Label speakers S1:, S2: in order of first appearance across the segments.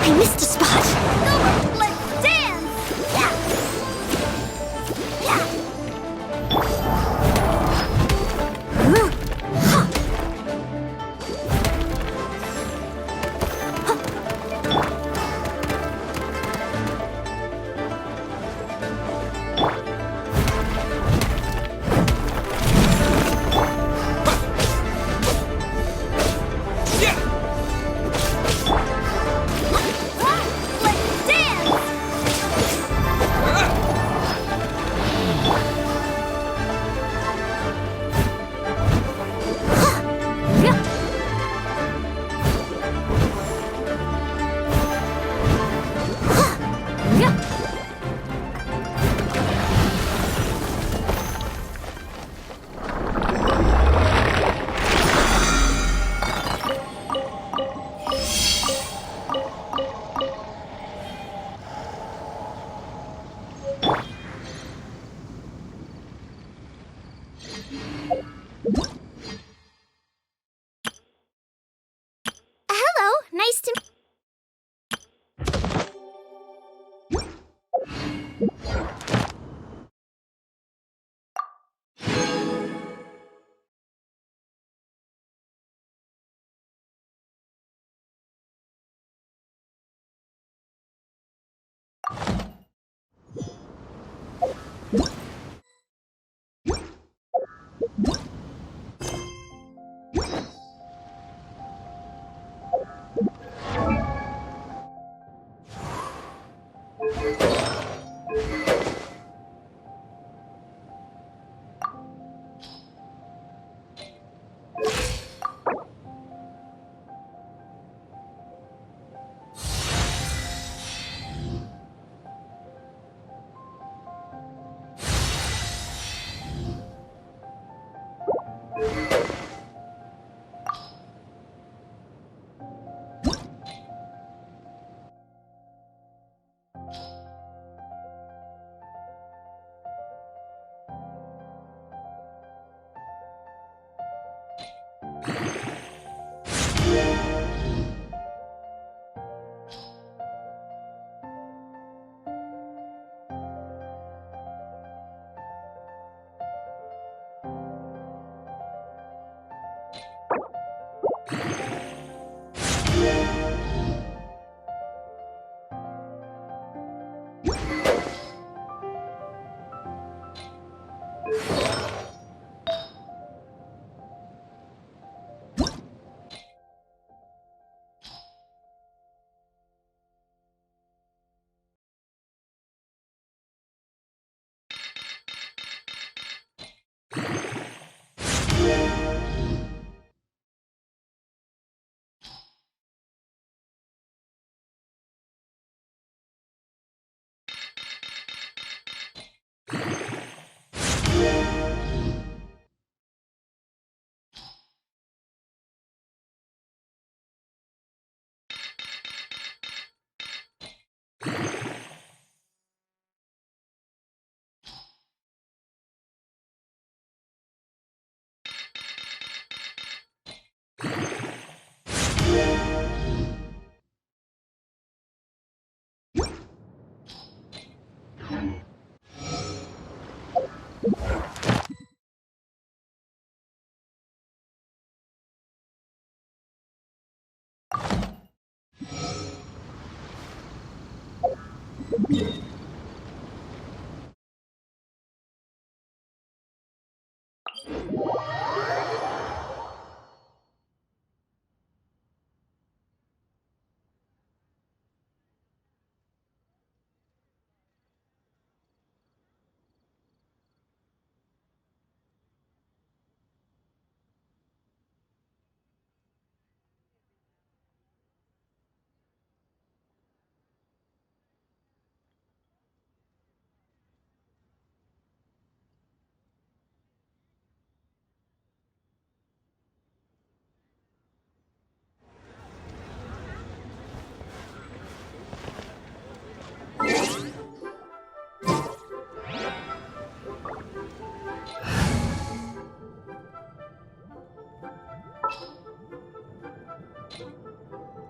S1: I missed a spot.
S2: Let's dance! Yeah! Yeah! Let's dance! Hello, nice to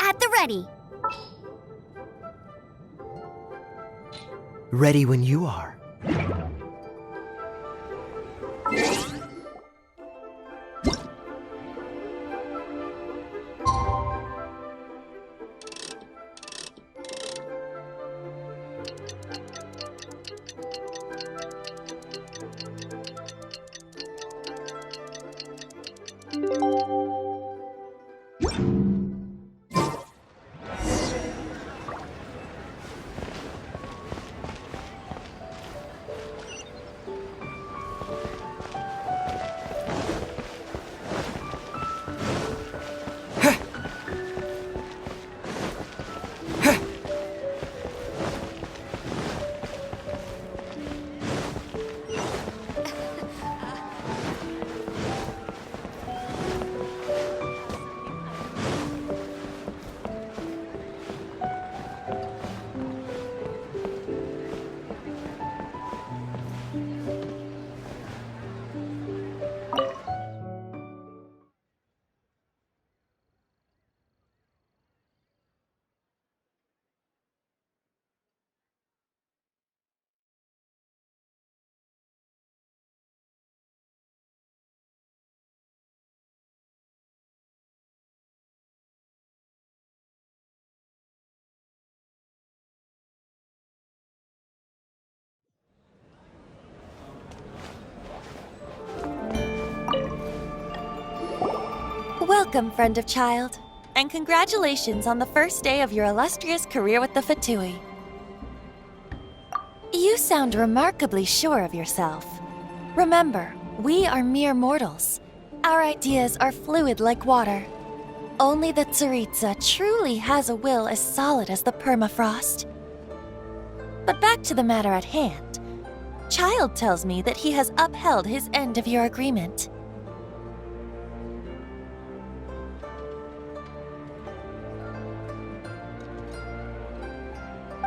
S2: At the ready.
S1: Ready when you are.
S3: Welcome, friend of child, and congratulations on the first day of your illustrious career with the Fatui. You sound remarkably sure of yourself. Remember, we are mere mortals. Our ideas are fluid like water. Only the Tsaritsa truly has a will as solid as the permafrost. But back to the matter at hand. Child tells me that he has upheld his end of your agreement.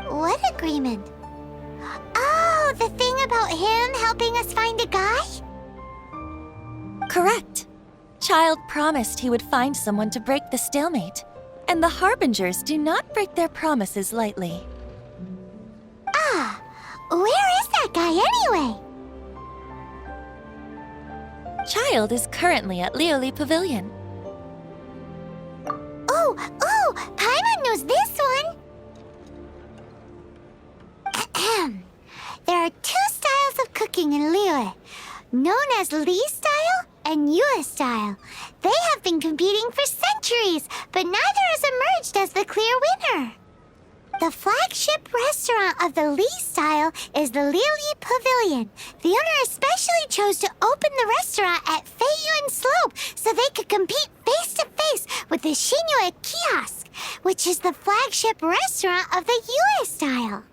S2: What agreement? Oh, the thing about him helping us find a guy?
S3: Correct. Child promised he would find someone to break the stalemate, and the Harbingers do not break their promises lightly.
S2: Ah, where is that guy anyway?
S3: Child is currently at Lioli Pavilion.
S2: Oh, Paimon knows this one! Ahem. There are two styles of cooking in Liyue, known as Li style and Yue style. They have been competing for centuries, but neither has emerged as the clear winner. The flagship restaurant of the Li style is the Lioli Pavilion. The owner especially chose to open the restaurant at Feiyuan Slope so they could compete face-to-face with the Xinyue Kiosk, which is the flagship restaurant of the Yue style.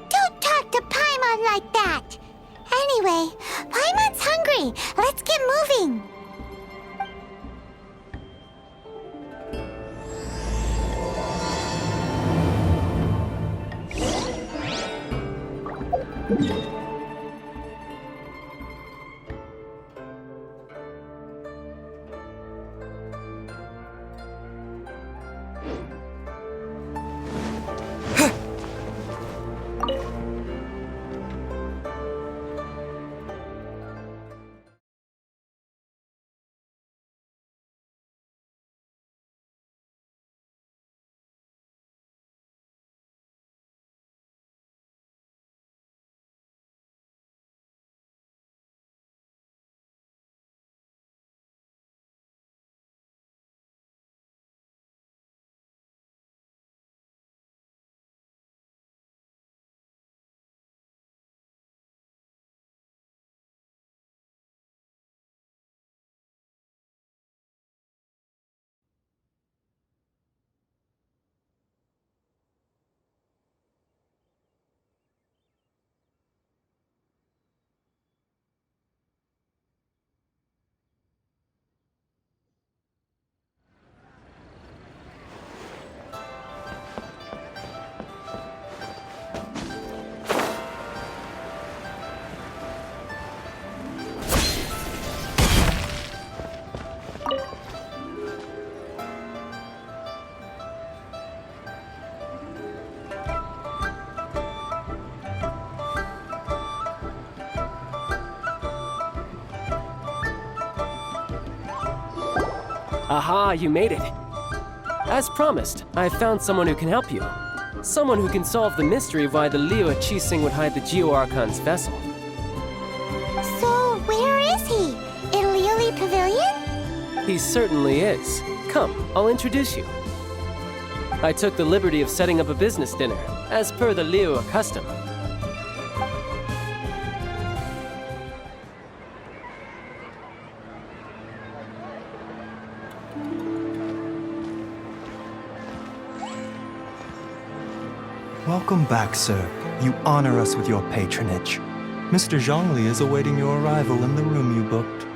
S2: Don't talk to Paimon like that! Anyway, Paimon's hungry. Let's get moving.
S1: Aha, you made it. As promised, I have found someone who can help you. Someone who can solve the mystery of why the Liyue Qixing would hide the Geo-Archon's vessel.
S2: So, where is he? In Liyue Pavilion?
S1: He certainly is. Come, I'll introduce you. I took the liberty of setting up a business dinner, as per the Liyue custom.
S4: Welcome back, sir. You honor us with your patronage. Mr. Zhongli is awaiting your arrival in the room you booked.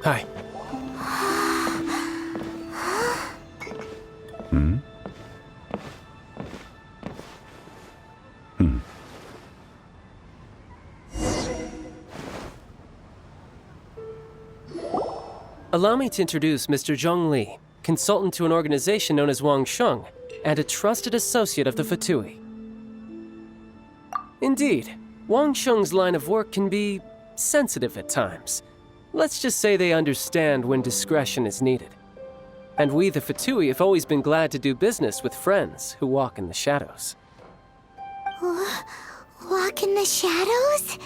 S1: Hi. Allow me to introduce Mr. Zhongli, consultant to an organization known as Wang Sheng, and a trusted associate of the Fatui. Indeed, Wang Sheng's line of work can be sensitive at times. Let's just say they understand when discretion is needed. And we, the Fatui, have always been glad to do business with friends who walk in the shadows.
S2: Walk in the shadows?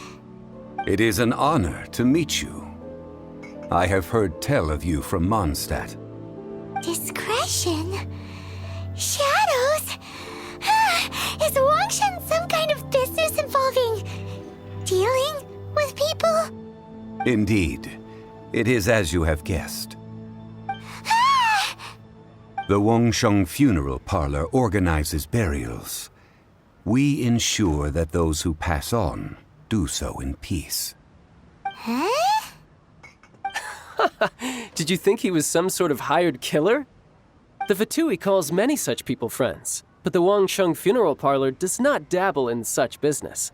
S5: It is an honor to meet you. I have heard tell of you from Mondstadt.
S2: Discretion? Shadows? Is Wangshan some kind of business involving dealing with people?
S5: Indeed, it is as you have guessed. The Wangsheng Funeral Parlor organizes burials. We ensure that those who pass on do so in peace.
S2: Huh?
S1: Did you think he was some sort of hired killer? The Fatui calls many such people friends, but the Wangsheng Funeral Parlor does not dabble in such business.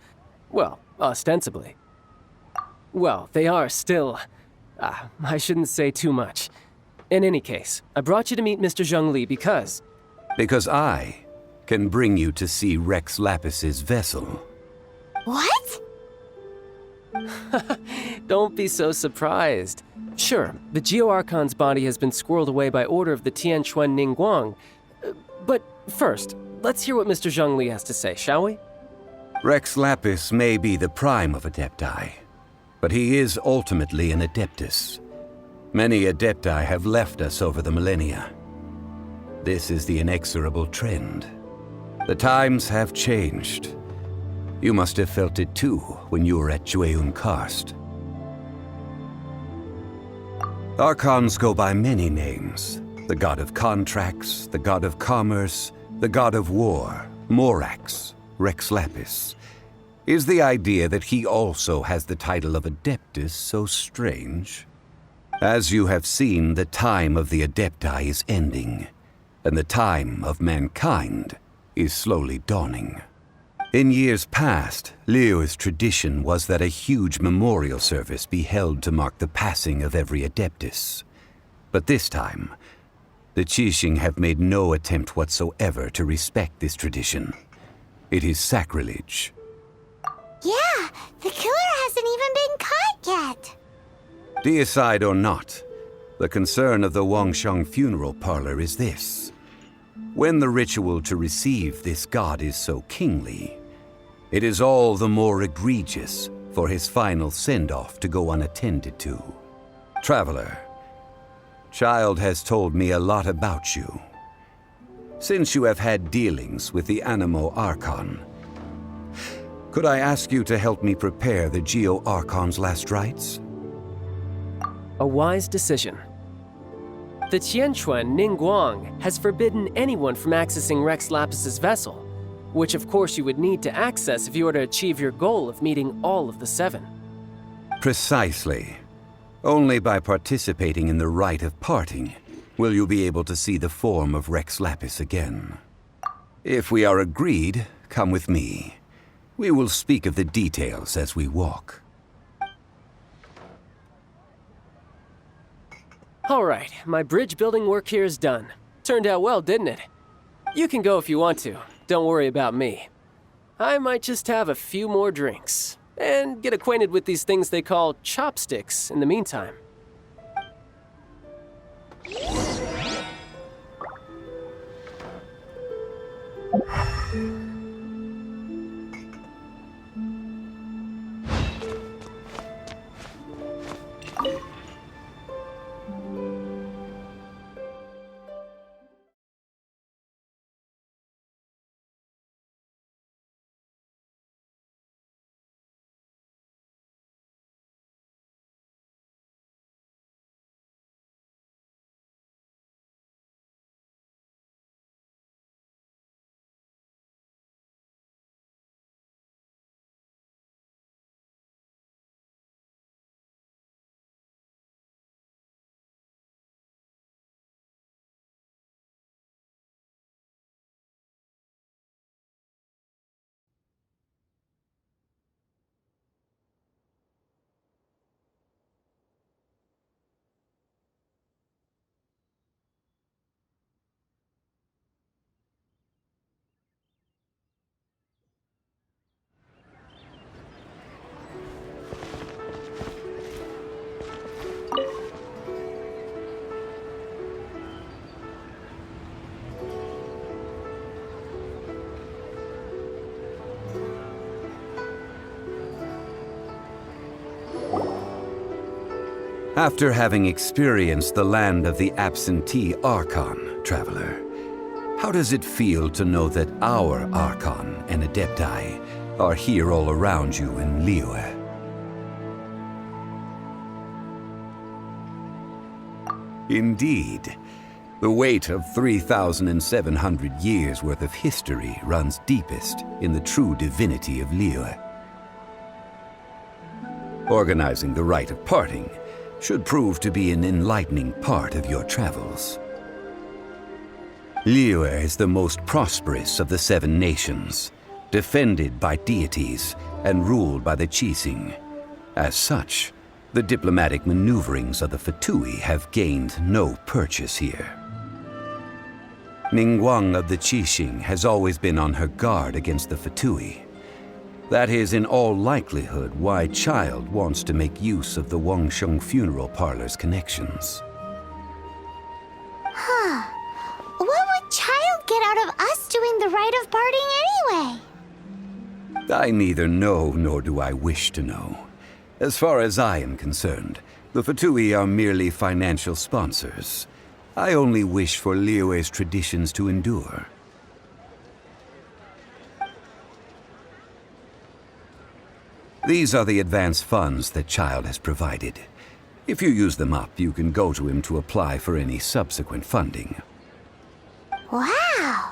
S1: Well, ostensibly. Well, they are still... I shouldn't say too much. In any case, I brought you to meet Mr. Zhongli because...
S5: Because I can bring you to see Rex Lapis's vessel.
S2: What?
S1: Don't be so surprised. Sure, the Geo-Archon's body has been squirreled away by order of the Tianquan Ningguang. But first, let's hear what Mr. Zhongli has to say, shall we?
S5: Rex Lapis may be the prime of Adepti, but he is ultimately an Adeptus. Many Adepti have left us over the millennia. This is the inexorable trend. The times have changed. You must have felt it too when you were at Jueyun Karst. Archons go by many names. The god of contracts, the god of commerce, the god of war, Morax, Rex Lapis. Is the idea that he also has the title of Adeptus so strange? As you have seen, the time of the Adepti is ending, and the time of mankind is slowly dawning. In years past, Liyue's tradition was that a huge memorial service be held to mark the passing of every Adeptus. But this time, the Qixing have made no attempt whatsoever to respect this tradition. It is sacrilege.
S2: Yeah, the killer hasn't even been caught yet.
S5: Deicide or not, the concern of the Wangsheng Funeral Parlor is this. When the ritual to receive this god is so kingly, it is all the more egregious for his final send-off to go unattended to. Traveler, Child has told me a lot about you. Since you have had dealings with the Animo Archon, could I ask you to help me prepare the Geo-Archon's last rites?
S1: A wise decision. The Tianquan Ningguang has forbidden anyone from accessing Rex Lapis's vessel. which of course you would need to access if you were to achieve your goal of meeting all of the 7.
S5: Precisely. Only by participating in the rite of parting will you be able to see the form of Rex Lapis again. If we are agreed, come with me. We will speak of the details as we walk.
S1: All right, my bridge building work here is done. Turned out well, didn't it? You can go if you want to. Don't worry about me. I might just have a few more drinks and get acquainted with these things they call chopsticks in the meantime.
S5: After having experienced the land of the absentee Archon, traveler, how does it feel to know that our Archon and Adepti are here all around you in Liyue? Indeed, the weight of 3,700 years' worth of history runs deepest in the true divinity of Liyue. Organizing the rite of parting should prove to be an enlightening part of your travels. Liyue is the most prosperous of the 7 nations, defended by deities and ruled by the Qixing. As such, the diplomatic maneuverings of the Fatui have gained no purchase here. Ningguang of the Qixing has always been on her guard against the Fatui. That is in all likelihood why Child wants to make use of the Wangsheng funeral parlor's connections.
S2: Huh. What would Child get out of us doing the rite of parting anyway?
S5: I neither know nor do I wish to know. As far as I am concerned, the Fatui are merely financial sponsors. I only wish for Liyue's traditions to endure. These are the advance funds that Child has provided. If you use them up, you can go to him to apply for any subsequent funding.
S2: Wow!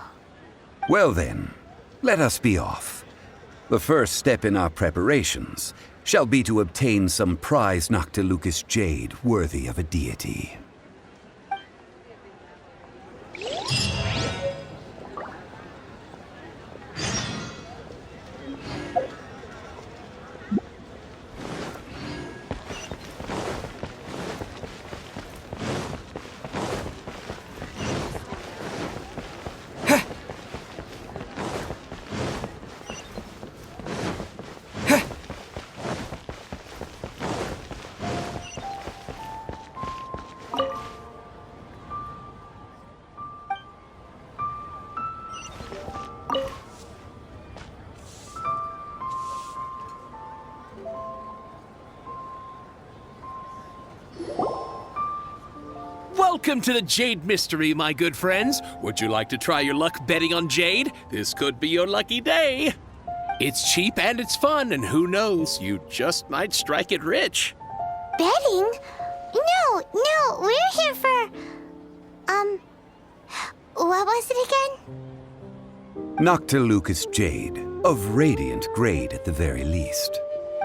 S5: Well then, let us be off. The first step in our preparations shall be to obtain some prized Noctilucous jade worthy of a deity.
S6: Welcome to the Jade Mystery, my good friends. Would you like to try your luck betting on Jade? This could be your lucky day. It's cheap and it's fun, and who knows, you just might strike it rich.
S2: Betting? No, we're here for... What was it again?
S5: Noctilucous jade, of radiant grade at the very least.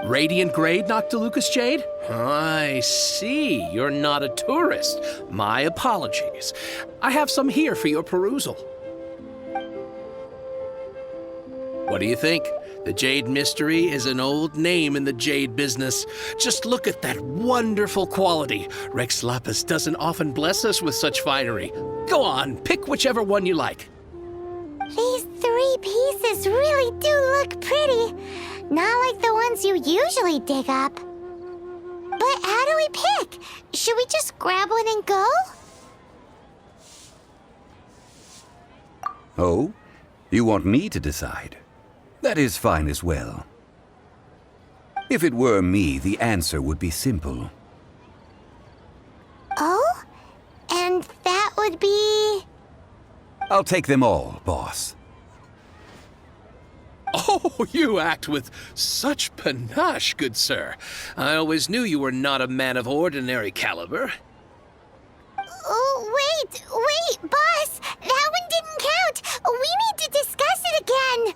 S6: Radiant grade, Noctilucous jade? I see. You're not a tourist. My apologies. I have some here for your perusal. What do you think? The Jade Mystery is an old name in the jade business. Just look at that wonderful quality. Rex Lapis doesn't often bless us with such finery. Go on, pick whichever one you like.
S2: These 3 pieces really do look pretty. Not like the ones you usually dig up. But how do we pick? Should we just grab one and go?
S5: Oh? You want me to decide? That is fine as well. If it were me, the answer would be simple.
S2: Oh? And that would be...
S5: I'll take them all, boss.
S6: Oh, you act with such panache, good sir. I always knew you were not a man of ordinary caliber.
S2: Oh, wait, boss! That one didn't count! We need to discuss it again!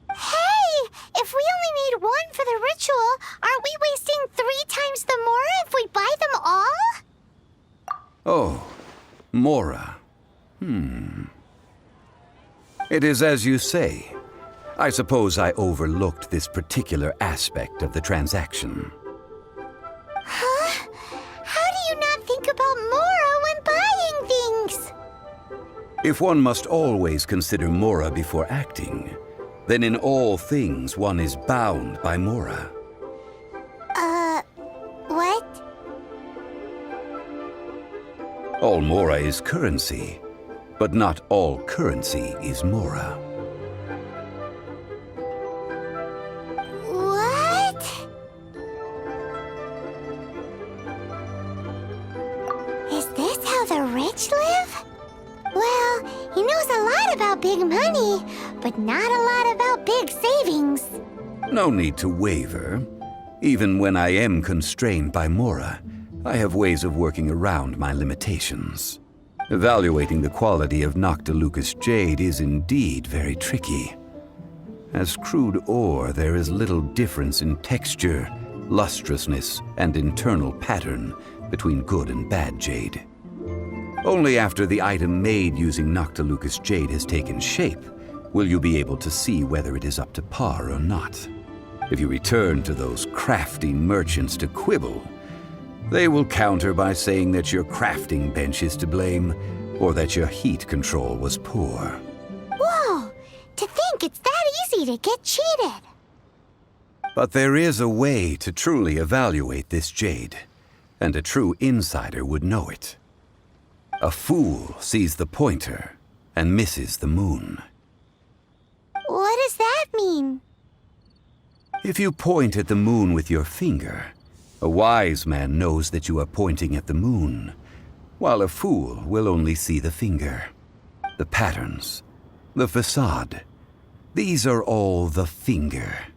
S2: Hey! If we only need one for the ritual, aren't we wasting 3 times the Mora if we buy them all?
S5: Oh, Mora. It is as you say. I suppose I overlooked this particular aspect of the transaction.
S2: Huh? How do you not think about Mora when buying things?
S5: If one must always consider Mora before acting, then in all things one is bound by Mora.
S2: What?
S5: All Mora is currency, but not all currency is Mora.
S2: What? Is this how the rich live? Well, he knows a lot about big money, but not a lot about big savings.
S5: No need to waver. Even when I am constrained by Mora, I have ways of working around my limitations. Evaluating the quality of Noctilucous jade is indeed very tricky. As crude ore, there is little difference in texture, lustrousness, and internal pattern between good and bad jade. Only after the item made using Noctilucous jade has taken shape will you be able to see whether it is up to par or not. If you return to those crafty merchants to quibble, they will counter by saying that your crafting bench is to blame, or that your heat control was poor.
S2: Whoa! To think it's that easy to get cheated.
S5: But there is a way to truly evaluate this jade, and a true insider would know it. A fool sees the pointer and misses the moon.
S2: What does that mean?
S5: If you point at the moon with your finger, a wise man knows that you are pointing at the moon, while a fool will only see the finger. The patterns, the facade, these are all the finger.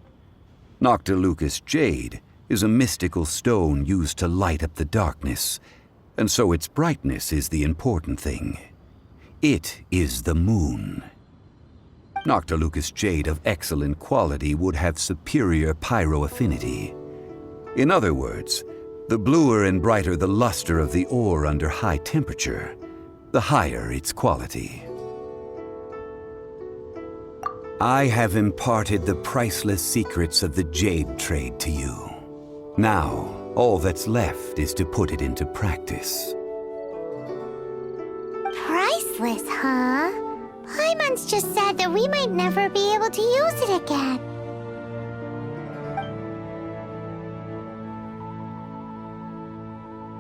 S5: Noctilucous jade is a mystical stone used to light up the darkness, and so its brightness is the important thing. It is the moon. Noctilucous jade of excellent quality would have superior pyroaffinity. In other words, the bluer and brighter the luster of the ore under high temperature, the higher its quality. I have imparted the priceless secrets of the jade trade to you. Now, all that's left is to put it into practice.
S2: Priceless, huh? Paimon's just said that we might never be able to use it again.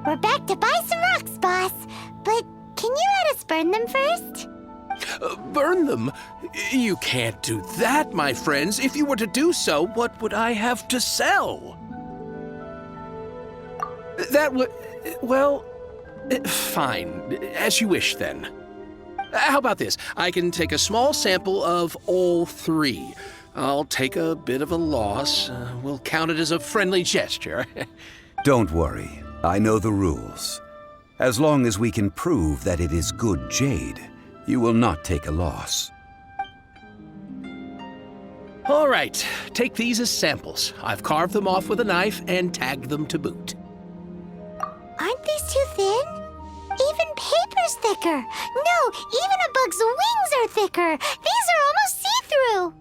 S2: We're back to buy some rocks, boss. But can you let us burn them first?
S6: Burn them? You can't do that, my friends. If you were to do so, what would I have to sell? That would... well... fine. As you wish, then. How about this? I can take a small sample of all 3. I'll take a bit of a loss. We'll count it as a friendly gesture.
S5: Don't worry, I know the rules. As long as we can prove that it is good jade, you will not take a loss.
S6: All right, take these as samples. I've carved them off with a knife and tagged them to boot.
S2: Aren't these too thin? Even paper's thicker. No, even a bug's wings are thicker. These are almost see-through.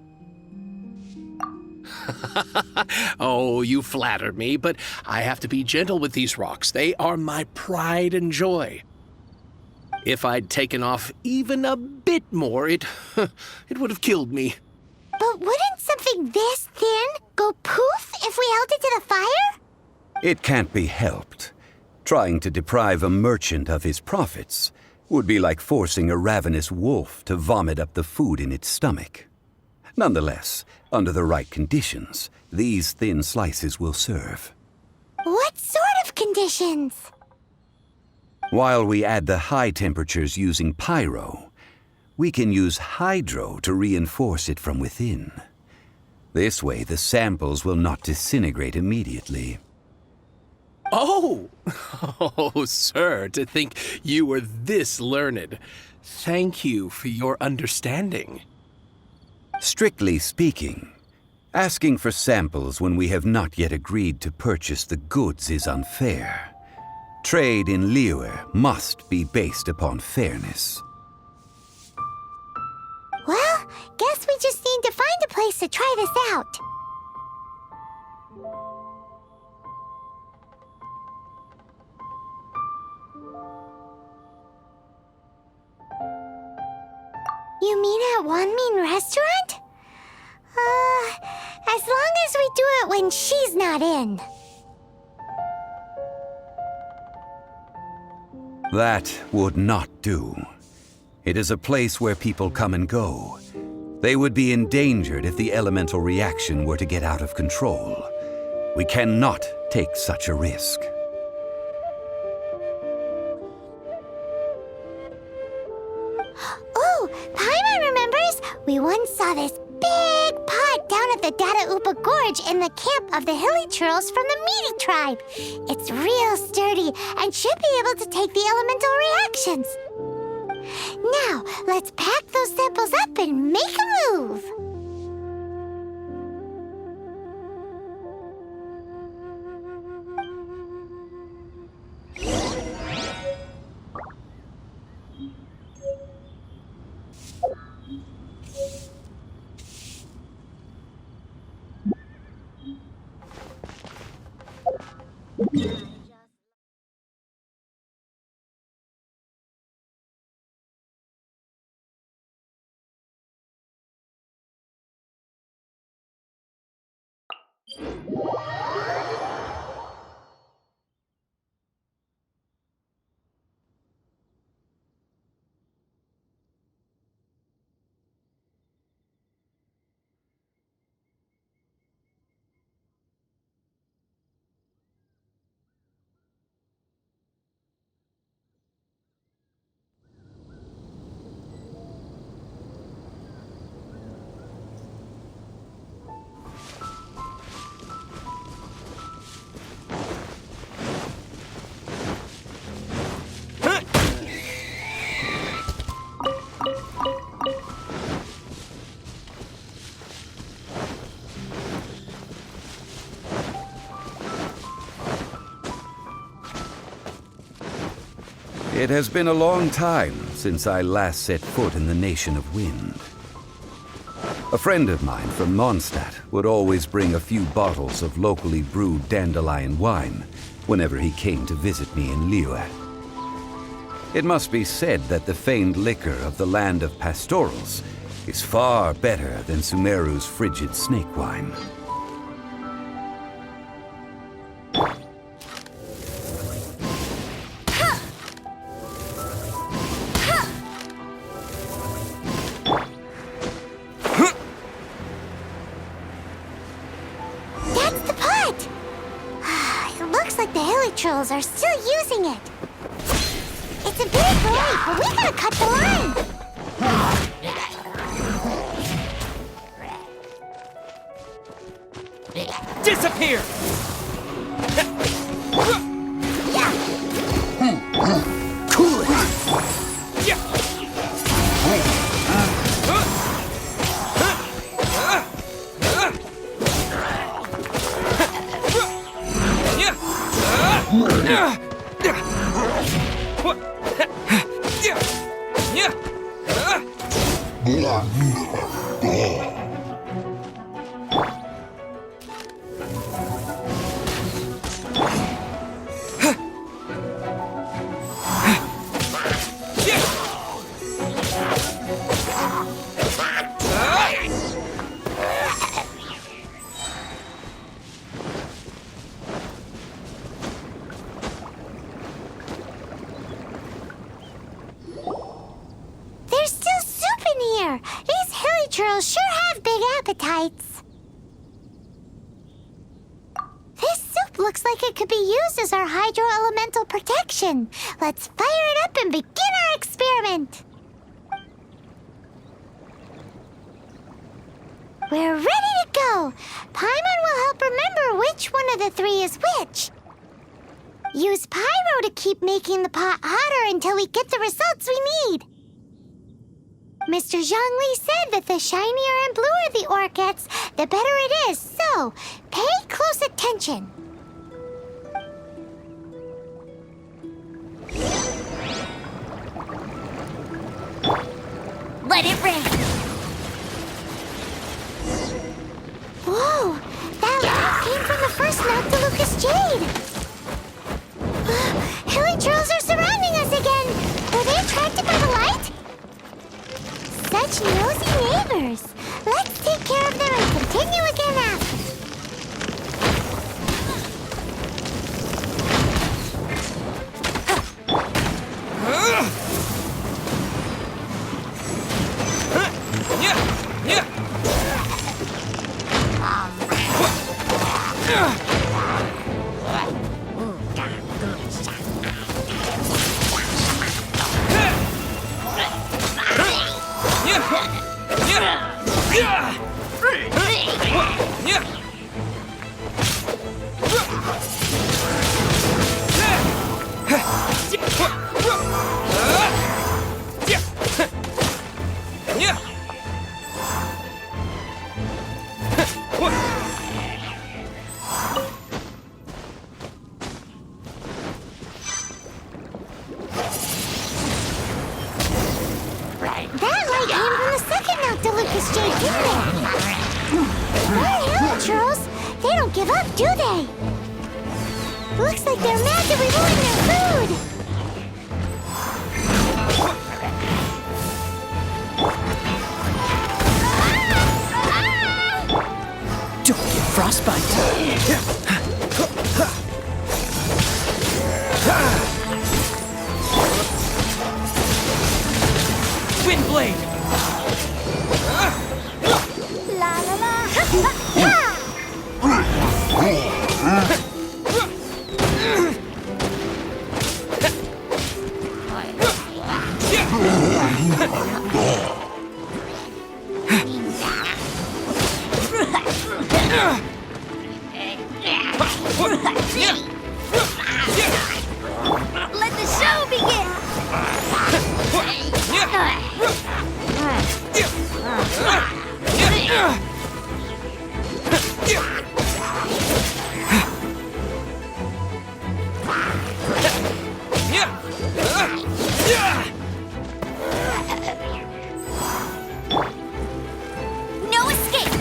S6: Oh, you flatter me, but I have to be gentle with these rocks. They are my pride and joy. If I'd taken off even a bit more, it would have killed me.
S2: But wouldn't something this thin go poof if we held it to the fire?
S5: It can't be helped. Trying to deprive a merchant of his profits would be like forcing a ravenous wolf to vomit up the food in its stomach. Nonetheless, under the right conditions, these thin slices will serve.
S2: What sort of conditions?
S5: While we add the high temperatures using pyro, we can use hydro to reinforce it from within. This way, the samples will not disintegrate immediately.
S6: Oh! Oh, sir, to think you were this learned. Thank you for your understanding.
S5: Strictly speaking, asking for samples when we have not yet agreed to purchase the goods is unfair. Trade in Liyue must be based upon fairness.
S2: Well, guess we just need to find a place to try this out. You mean at Wanmin Restaurant? As long as we do it when she's not in.
S5: That would not do. It is a place where people come and go. They would be endangered if the elemental reaction were to get out of control. We cannot take such a risk.
S2: Oh, Paimon remembers! We once saw this big pot down at the Data Upa Gorge in the camp of the hilly churls from the Meaty tribe. It's real sturdy and should be able to take the elemental reactions. Now, let's pack those samples up and make a move.
S5: It has been a long time since I last set foot in the Nation of Wind. A friend of mine from Mondstadt would always bring a few bottles of locally brewed dandelion wine whenever he came to visit me in Liyue. It must be said that the famed liquor of the land of pastorals is far better than Sumeru's frigid snake wine.
S2: Trolls are still using it. It's a big light, but we gotta cut the line.
S1: Disappear!
S2: Yeah. There's still soup in here. These hilly churls sure have big appetites. This soup looks like it could be used as our hydro-elemental protection. Let's fire it up and begin our experiment. We're ready to go. Paimon will help remember which one of the three is which. Use pyro to keep making the pot hotter until we get the results we need. Mr. Zhongli said that the shinier and bluer the ore gets, the better it is, so pay close attention. Let it rain. Whoa, that light came from the first Noctilucous Jade. Hilly trolls are surrounding us again. Were they attracted by the light? Such nosy neighbors. Let's take care of them and continue again after. That light came from the second Noctilucous Jade, didn't it? Poor hill trolls. They don't give up, do they? Looks like they're mad that we ruined their food.
S1: Don't get frostbite. Wind blade.
S2: La la la.
S3: Let the show begin! No escape!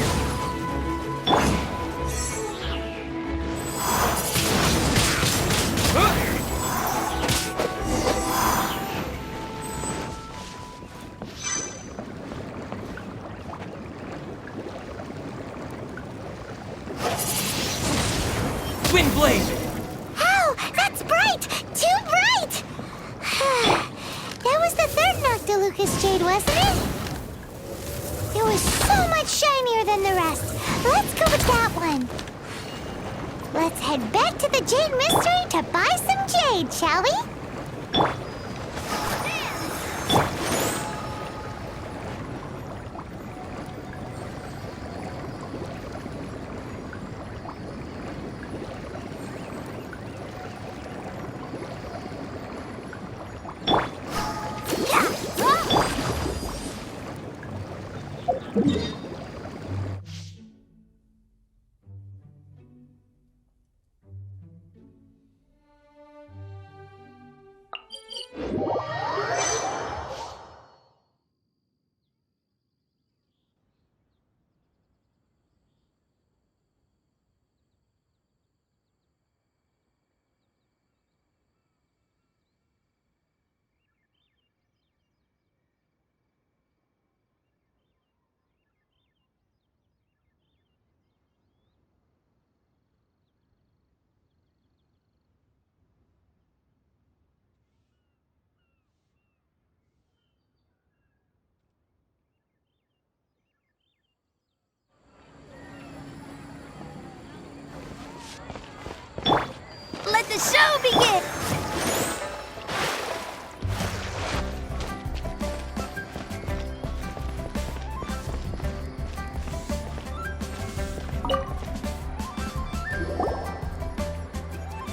S1: Wind blade.
S2: Ow, that's bright! Too bright! That was the third Noctilucous Jade, wasn't it? It was so much shinier than the rest. Let's go with that one. Let's head back to the Jade Mystery to buy some jade, shall we?
S3: begin!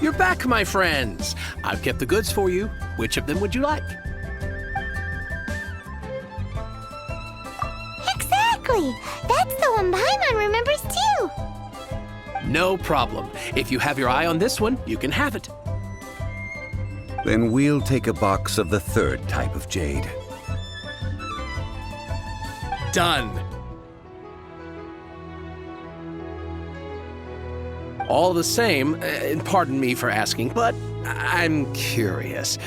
S6: You're back, my friends. I've kept the goods for you. Which of them would you like?
S2: Exactly! That's the one Paimon remembers too!
S6: No problem. If you have your eye on this one, you can have it.
S5: Then we'll take a box of the third type of jade.
S6: Done. All the same, and pardon me for asking, but I'm curious.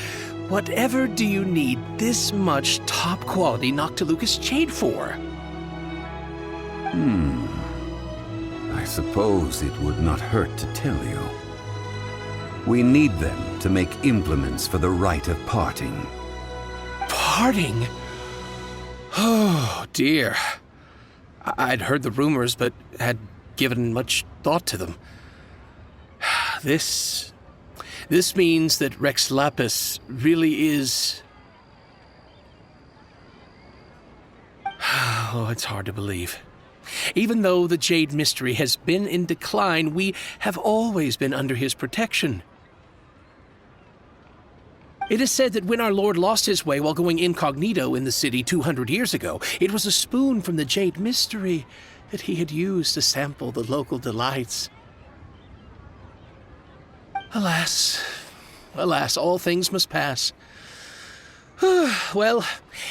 S6: Whatever do you need this much top-quality Noctilucous jade for?
S5: I suppose it would not hurt to tell you. We need them to make implements for the rite of parting.
S6: Parting? Oh, dear. I'd heard the rumors, but had given much thought to them. This means that Rex Lapis really is... Oh, it's hard to believe. Even though the Jade Mystery has been in decline, we have always been under his protection. It is said that when our Lord lost his way while going incognito in the city 200 years ago, it was a spoon from the Jade Mystery that he had used to sample the local delights. Alas, alas, all things must pass. Well,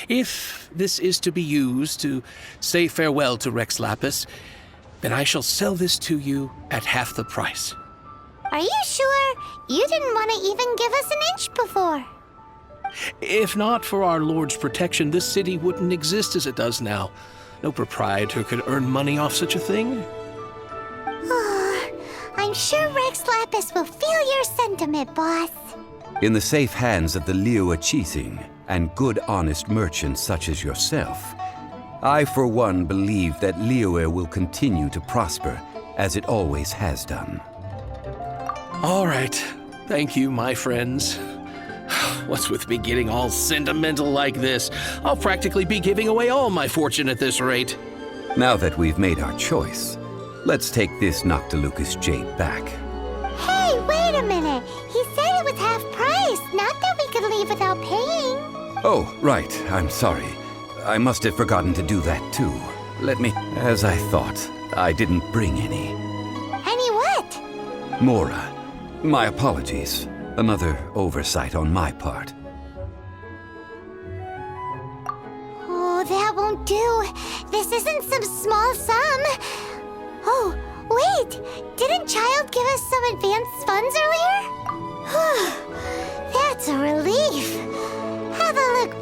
S6: if this is to be used to say farewell to Rex Lapis, then I shall sell this to you at half the price.
S2: Are you sure? You didn't want to even give us an inch before.
S6: If not for our Lord's protection, this city wouldn't exist as it does now. No proprietor could earn money off such a thing.
S2: I'm sure Rex Lapis will feel your sentiment, boss.
S5: In the safe hands of the Liyue Qixing and good honest merchants such as yourself, I for one believe that Liyue will continue to prosper as it always has done.
S6: All right. Thank you, my friends. What's with me getting all sentimental like this? I'll practically be giving away all my fortune at this rate.
S5: Now that we've made our choice, let's take this Noctilucous jade back.
S2: Hey, wait a minute. He said it was half price, not that we could leave without paying.
S5: Oh, right. I'm sorry. I must have forgotten to do that too. Let me... As I thought, I didn't bring any.
S2: Any what?
S5: Mora, my apologies. Another oversight on my part.
S2: Oh, that won't do. This isn't some small sum. Oh, wait! Didn't Child give us some advanced funds earlier? That's a relief. Have a look,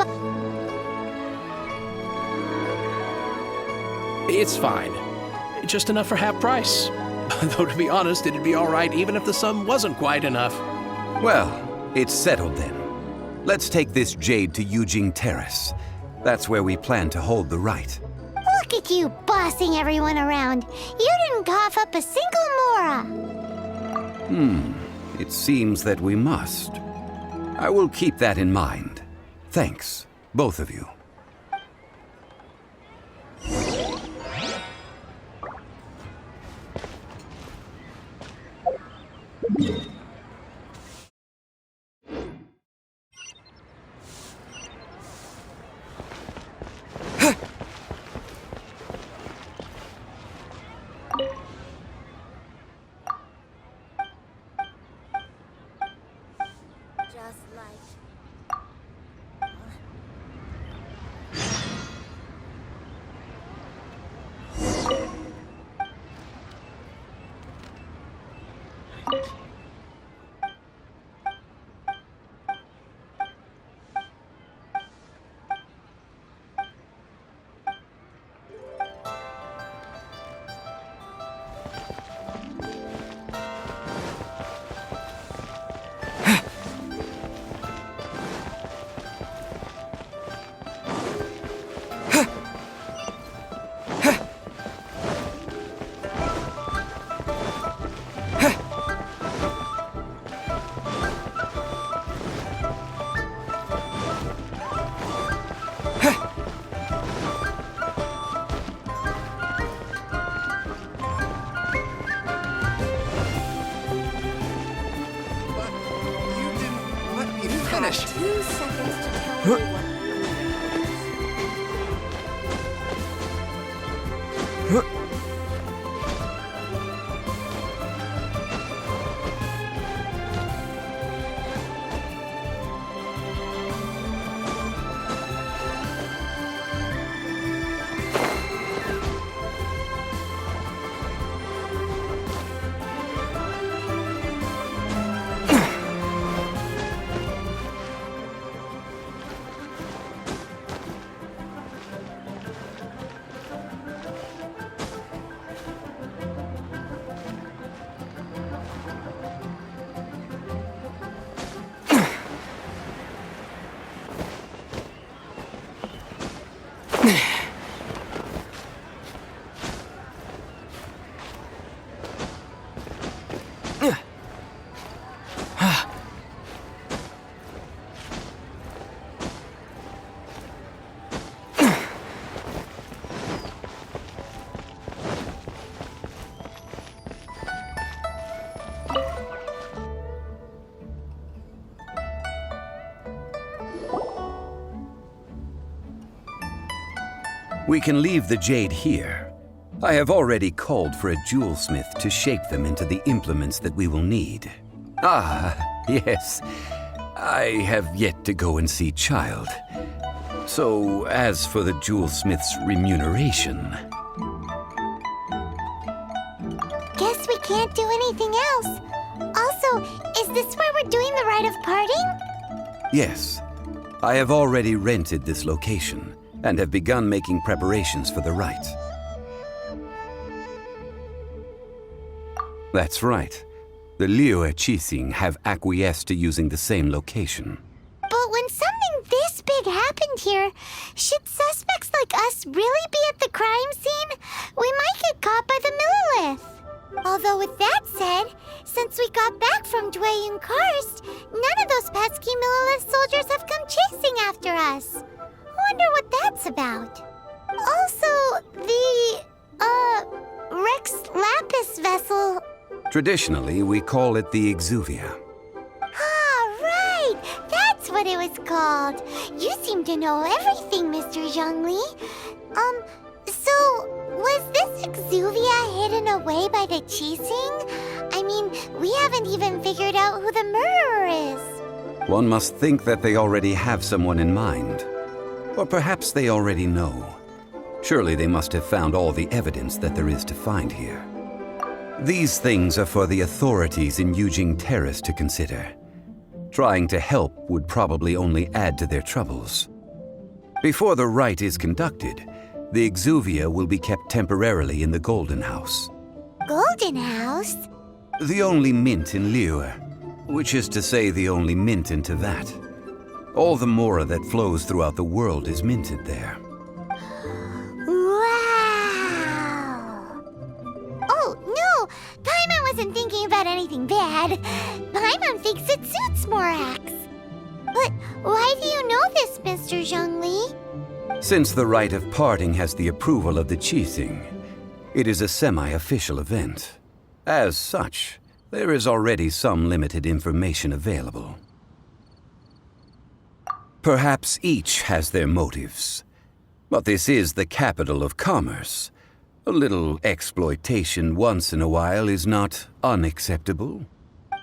S6: It's fine. Just enough for half price. Though to be honest, it'd be all right even if the sum wasn't quite enough.
S5: Well, it's settled then. Let's take this jade to Yujing Terrace. That's where we plan to hold the rite.
S2: Look at you bossing everyone around. You didn't cough up a single Mora.
S5: It seems that we must. I will keep that in mind. Thanks, both of you.
S2: Just like...
S6: finish.
S2: 2 seconds to tell me what.
S5: We can leave the jade here. I have already called for a jewelsmith to shape them into the implements that we will need. Ah, yes. I have yet to go and see Child. So, as for the jewelsmith's remuneration...
S2: Guess we can't do anything else. Also, is this where we're doing the rite of parting?
S5: Yes. I have already rented this location and have begun making preparations for the rite. That's right. The Liyue Qixing have acquiesced to using the same location.
S2: But when something this big happened here, should suspects like us really be at the crime scene? We might get caught by the Millilith. Although with that said, since we got back from Dwayun Karst, none of those pesky Millilith soldiers have come chasing after us. Wonder what that's about. Also, the, Rex Lapis vessel...
S5: Traditionally, we call it the Exuvia.
S2: Ah, right! That's what it was called. You seem to know everything, Mr. Zhongli. So, was this Exuvia hidden away by the Qixing? I mean, we haven't even figured out who the murderer is.
S5: One must think that they already have someone in mind. Or perhaps they already know. Surely they must have found all the evidence that there is to find here. These things are for the authorities in Yujing Terrace to consider. Trying to help would probably only add to their troubles. Before the rite is conducted, the Exuvia will be kept temporarily in the Golden House.
S2: Golden House?
S5: The only mint in Liyue, which is to say the only mint in Tevat. All the mora that flows throughout the world is minted there.
S2: Wow! Oh, no! Paimon wasn't thinking about anything bad. Paimon thinks it suits Morax. But why do you know this, Mr. Zhongli?
S5: Since the rite of parting has the approval of the Qixing, it is a semi-official event. As such, there is already some limited information available. Perhaps each has their motives. But this is the capital of commerce. A little exploitation once in a while is not unacceptable.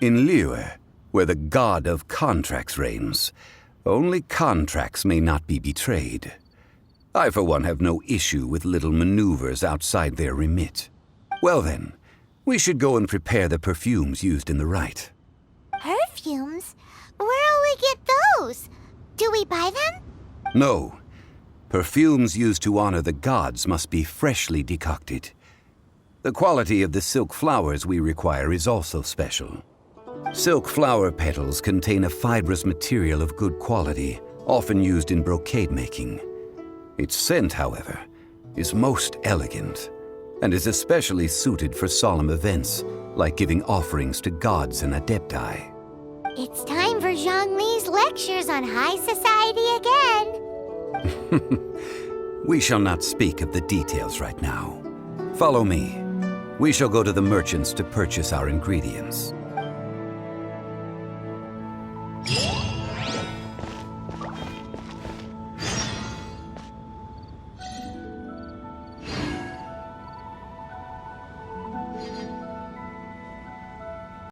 S5: In Liyue, where the god of contracts reigns, only contracts may not be betrayed. I, for one, have no issue with little maneuvers outside their remit. Well then, we should go and prepare the perfumes used in the rite.
S2: Perfumes? Where'll we get those? Do we buy them?
S5: No. Perfumes used to honor the gods must be freshly decocted. The quality of the silk flowers we require is also special. Silk flower petals contain a fibrous material of good quality, often used in brocade making. Its scent, however, is most elegant, and is especially suited for solemn events, like giving offerings to gods and adepti.
S2: It's time for Zhongli's lectures on high society again.
S5: We shall not speak of the details right now. Follow me. We shall go to the merchants to purchase our ingredients.